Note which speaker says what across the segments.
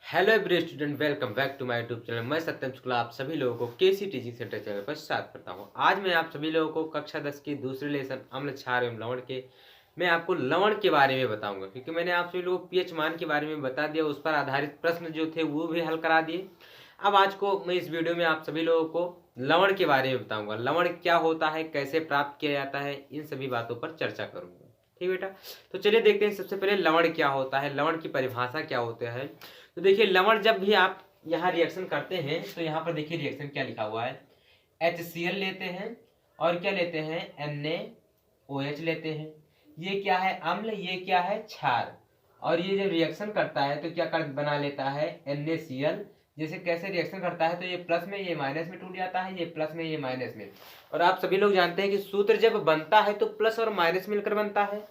Speaker 1: Hello every student, welcome back to my YouTube channel. मैं सत्यम शुक्ला आप सभी लोगों को केसी टीचिंग सेंटर चैनल पर स्वागत करता हूं। आज मैं आप सभी लोगों को कक्षा 10 की दूसरे लेसन अम्ल क्षार एवं लवण के मैं आपको लवण के बारे में बताऊंगा, क्योंकि मैंने आप सभी लोगों को पीएच मान के बारे में बता दिया। उस पर आधारित प्रश्न जो थे वो भी हल करा दिए। अब आज को मैं इस वीडियो में आप सभी लोगों को लवण के बारे में बताऊंगा। लवण क्या होता है, कैसे प्राप्त किया जाता है, इन सभी बातों पर चर्चा करूंगा। ठीक बेटा, तो चलिए देखते हैं सबसे पहले लवण क्या होता है, लवण की परिभाषा क्या होता है। तो देखिए, लवण जब भी आप यहाँ रिएक्शन करते हैं तो यहाँ पर देखिए रिएक्शन क्या लिखा हुआ है। HCl लेते हैं और क्या लेते हैं, NaOH लेते हैं। ये क्या है, अम्ल, ये क्या है, क्षार। और ये जब रिएक्शन करता है तो क्या कर बना लेता है, NaCl। जैसे कैसे रिएक्शन करता है तो ये प्लस में ये माइनस में टूट जाता है, ये प्लस में ये माइनस में। और आप सभी लोग जानते हैं कि सूत्र जब बनता है तो प्लस और माइनस मिलकर बनता है।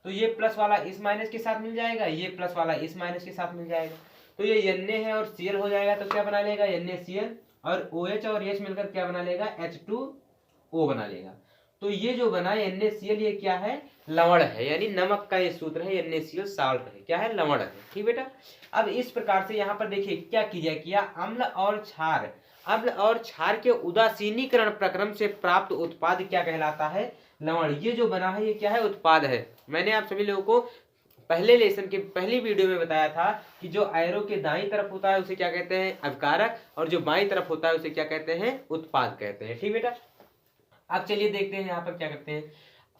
Speaker 1: तो ये प्लस वाला इस माइनस के साथ मिल जाएगा, ये प्लस वाला इस माइनस के साथ मिल जाएगा। तो ये Na है और Cl हो जाएगा, तो क्या बना लेगा, NaCl। और OH और H मिलकर क्या बना लेगा, H2O बना लेगा। तो ये जो बना NaCl, ये क्या है, लवण है, यानी नमक का ये सूत्र है, NaCl साल्ट है, क्या है, लवण है। ठीक बेटा, अब इस प्रकार से यहाँ पर देखिए क्या किया, अम्ल और क्षार, अम्ल और क्षार के उदासीनीकरण प्रक्रम से प्राप्त उत्पाद क्या कहलाता है, लवण। ये जो बना है ये क्या है, उत्पाद है। मैंने आप सभी लोगों को पहले लेसन के पहली वीडियो में बताया था कि जो एरो के दाईं तरफ होता है उसे क्या कहते हैं, अभिकारक, और जो बाईं तरफ होता है उसे क्या कहते हैं, उत्पाद कहते हैं। ठीक बेटा, अब चलिए देखते हैं यहाँ पर क्या करते हैं।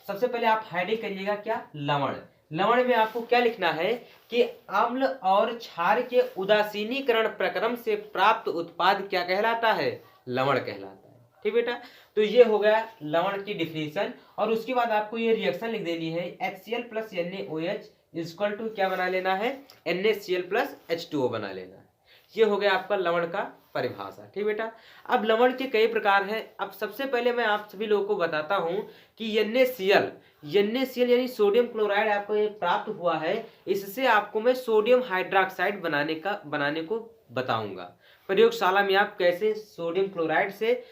Speaker 1: सबसे पहले आप हेडिंग करिएगा क्या, लवण। लवण में आपको क्या लिखना है कि अम्ल और क्षार के उदासीनीकरण प्रक्रम से प्राप्त उत्पाद क्या कहलाता है, लवण कहलाता है। ठीक बेटा, तो ये हो गया लवण की डिफिनीशन। और उसके बाद आपको ये रिएक्शन लिख देनी है, HCl plus NaOH equal to क्या बना लेना है, NaCl प्लस H2O बना लेना है। ये हो गया आपका लवण का परिभाषा। ठीक बेटा, अब लवण के कई प्रकार हैं। अब सबसे पहले मैं आप सभी लोगों को बताता हूं कि NaCl यानी सोडियम क्लोराइड आपको ये प्राप्त हुआ है। इससे आपको मैं सोडियम हाइड्रोक्साइड बनाने को बताऊंगा। प्रयोगशाला में आप कैसे सोडियम क्लोराइड से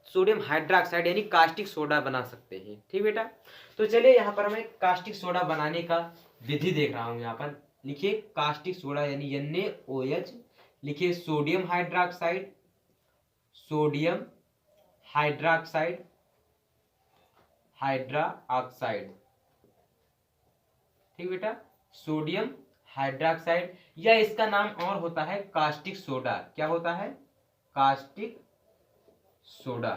Speaker 1: सोडियम हाइड्रोक्साइड यानी कास्टिक सोडा बना सकते हैं। ठीक बेटा, तो चलिए यहाँ पर मैं कास्टिक सोडा बनाने का विधि देख रहा हूँ। यहाँ पर लिखिए कास्टिक सोडा यानी NaOH, लिखिए sodium hydroxide, sodium hydroxide, hydroxide. ठीक बेटा, सोडियम हाइड्रोक्साइड, या इसका नाम और होता है कास्टिक सोडा। क्या होता है, कास्टिक सोडा,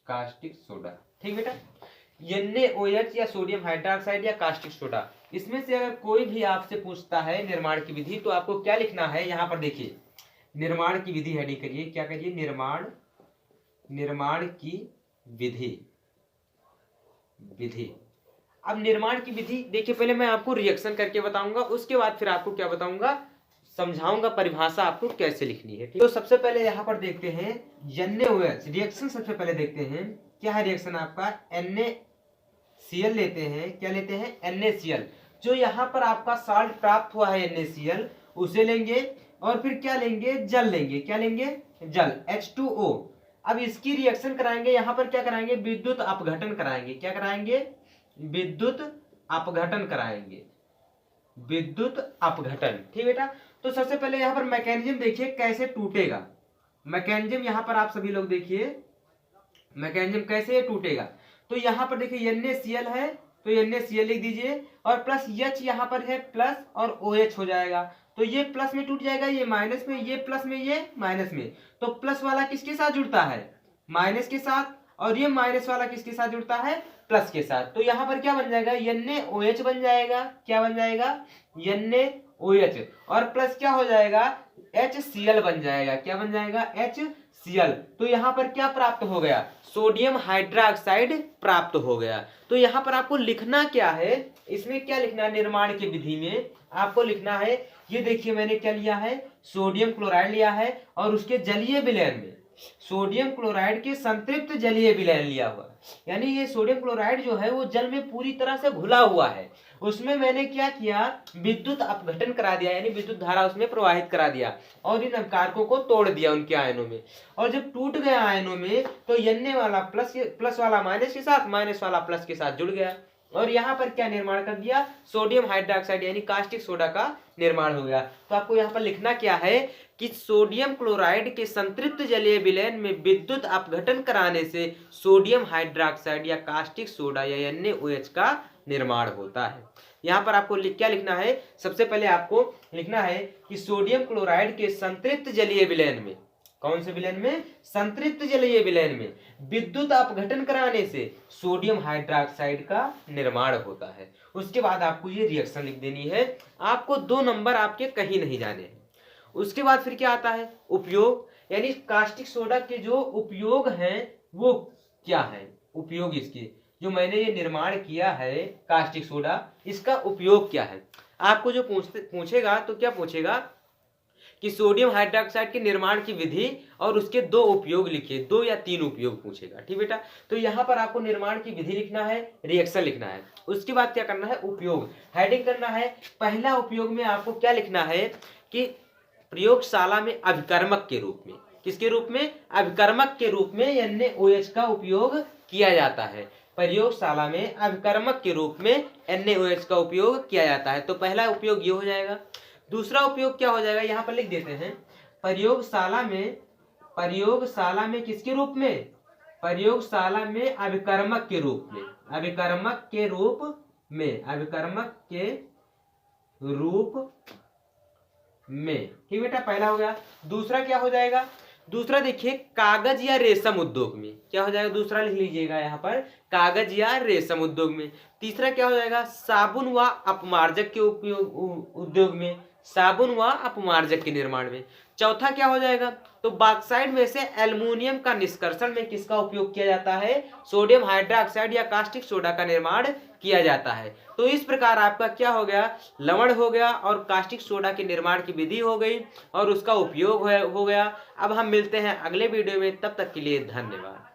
Speaker 1: कास्टिक सोडा। ठीक बेटा, NaOH या सोडियम हाइड्रोक्साइड या कास्टिक सोडा, इसमें से अगर कोई भी आपसे पूछता है निर्माण की विधि तो आपको क्या लिखना है, यहाँ पर देखिए निर्माण की विधि हेडिंग करिए, क्या करिए, निर्माण की विधि। अब निर्माण की विधि देखिए, पहले मैं आपको रिएक्शन करके बताऊंगा, उसके बाद फिर आपको क्या बताऊंगा, समझाऊंगा परिभाषा आपको कैसे लिखनी है। तो सबसे पहले यहाँ पर देखते हैं NaOH रिएक्शन। सबसे पहले देखते हैं क्या है रिएक्शन आपका, NaCl लेते हैं, क्या लेते हैं, NaCl। जो यहाँ पर आपका साल्ट प्राप्त हुआ है NaCl, उसे लेंगे और फिर क्या लेंगे, जल लेंगे। क्या लेंगे, जल, H2O। अब इसकी रिएक्शन कराएंगे, यहाँ पर क्या कराएंगे, विद्युत अपघटन कराएंगे। क्या कराएंगे, विद्युत अपघटन कराएंगे, विद्युत अपघटन। ठीक बेटा, तो सबसे पहले यहाँ पर मैकेनिज्म देखिए कैसे टूटेगा। मैकेनिज्म यहाँ पर आप सभी लोग देखिए मैकेनिज्म कैसे टूटेगा। तो यहाँ पर देखिए NaCl है तो NaCl लिख दीजिए, और प्लस H यहाँ पर है प्लस और OH हो जाएगा। तो ये प्लस में टूट जाएगा, ये माइनस में, ये प्लस में, ये माइनस में। तो प्लस वाला किसके साथ जुड़ता है, माइनस के साथ, और ये माइनस वाला किसके साथ जुड़ता है, प्लस के साथ। तो यहाँ पर क्या बन जाएगा, NaOH बन जाएगा। क्या बन जाएगा, NaOH, और प्लस क्या हो जाएगा, HCl बन जाएगा। क्या बन जाएगा, HCl। तो यहाँ पर क्या प्राप्त हो गया, सोडियम हाइड्रोक्साइड प्राप्त हो गया। तो यहाँ पर आपको लिखना क्या है, इसमें क्या लिखना है, निर्माण की विधि में आपको लिखना है, ये देखिए मैंने क्या लिया है, सोडियम क्लोराइड लिया है और उसके जलीय विलयन में सोडियम क्लोराइड के संतृप्त जलीय विलयन लिया हुआ, यानी ये सोडियम क्लोराइड जो है वो जल में पूरी तरह से घुला हुआ है। उसमें मैंने क्या किया, विद्युत अपघटन करा दिया, यानी विद्युत धारा उसमें प्रवाहित करा दिया और इन अपकारकों को तोड़ दिया उनके आयनों में। और जब टूट गया आयनों में तो Na वाला प्लस वाला माइनस के साथ, माइनस वाला प्लस के साथ जुड़ गया। और यहाँ पर क्या निर्माण कर दिया, सोडियम हाइड्रोक्साइड यानी कास्टिक सोडा का निर्माण हो गया। तो आपको यहाँ पर लिखना क्या है कि सोडियम क्लोराइड के संतृप्त जलीय विलयन में विद्युत अपघटन कराने से सोडियम हाइड्रोक्साइड या कास्टिक सोडा या NaOH का निर्माण होता है। यहाँ पर आपको क्या लिखना है, सबसे पहले आपको लिखना है कि सोडियम क्लोराइड के संतृप्त जलीय विलयन में, कौन से विलयन में, संतृप्त जलीय विलयन में विद्युत अपघटन कराने से सोडियम हाइड्रोक्साइड का निर्माण होता है। उसके बाद आपको ये रिएक्शन लिख देनी है, आपको 2 नंबर आपके कहीं नहीं जाने हैं। उसके बाद फिर क्या आता है, उपयोग, यानी कास्टिक सोडा के जो उपयोग हैं वो क्या है, उपयोग इसके जो मैंने ये निर्माण किया है कास्टिक सोडा, इसका उपयोग क्या है। आपको जो पूछेगा तो क्या पूछेगा कि सोडियम हाइड्रोक्साइड के निर्माण की विधि और उसके 2 उपयोग लिखिए, 2 या 3 उपयोग पूछेगा, ठीक बेटा। तो यहाँ पर आपको निर्माण की विधि लिखना है, रिएक्शन लिखना है, उसके बाद क्या करना है, उपयोग, हेडिंग करना है। पहला उपयोग में आपको क्या लिखना है कि प्रयोगशाला में अभिकर्मक के रूप में, किसके रूप में, अभिकर्मक के रूप में NaOH का उपयोग किया जाता है। प्रयोगशाला में अभिकर्मक के रूप में NaOH का उपयोग किया जाता है। तो पहला उपयोग ये हो जाएगा। दूसरा उपयोग क्या हो जाएगा, यहाँ पर लिख देते हैं, प्रयोगशाला में किसके रूप में, प्रयोगशाला में अभिकर्मक के रूप में, अभिकर्मक के रूप में, ठीक बेटा, पहला हो गया। दूसरा क्या हो जाएगा, दूसरा देखिए कागज या रेशम उद्योग में, क्या हो जाएगा, दूसरा लिख लीजिएगा यहाँ पर, कागज या रेशम उद्योग में। तीसरा क्या हो जाएगा, साबुन व अपमार्जक के उपयोग उद्योग में, साबुन व अपमार्जक के निर्माण में। चौथा क्या हो जाएगा, तो बॉक्साइड में से एल्युमिनियम का निष्कर्षण में किसका उपयोग किया जाता है, सोडियम हाइड्रोक्साइड या कास्टिक सोडा का निर्माण किया जाता है। तो इस प्रकार आपका क्या हो गया, लवण हो गया और कास्टिक सोडा के निर्माण की विधि हो गई और उसका उपयोग हो गया। अब हम मिलते हैं अगले वीडियो में, तब तक के लिए धन्यवाद।